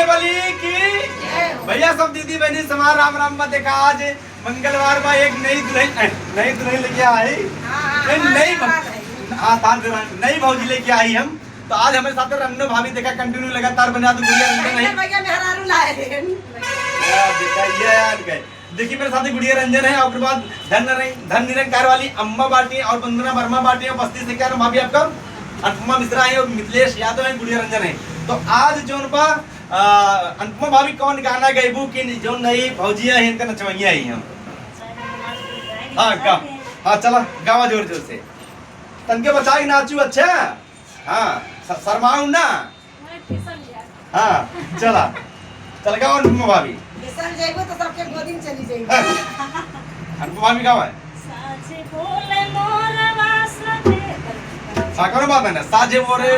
बजरंगे बली की। भैया सब दीदी बहनी समार राम राम में देखा आज मंगलवार में एक नई दुल्हन लेके आई। नई भौजी लेके आई हम। तो आज हमारे साथ रन्नो भाभी देखा कंटिन्यू लगातार बना तो गुड़िया रंजन है। देखिए मेरे साथ गुड़िया रंजन है और बाद धन निरंकार वाली अम्मा बाटी और वंदना वर्मा बाटी और बस्ती से क्या भाभी आपका अनुपमा मिश्रा है और मिथिलेश यादव है, गुड़िया रंजन है। तो आज जो अनुपमा भाभी कौन गाना गईबू की जो नई भौजिया है इनका नचवैया है हम। हाँ चला गावा जोर जोर से तनके बचा के नाचू। अच्छा हाँ शर्माऊ ना। हाँ चला चल गाओ अनुपमा भाभी। तो सबके गोदी में चली जाएगी। अनुपमा भाभी गावा है। हाँ कौन बात है ना साजे बोले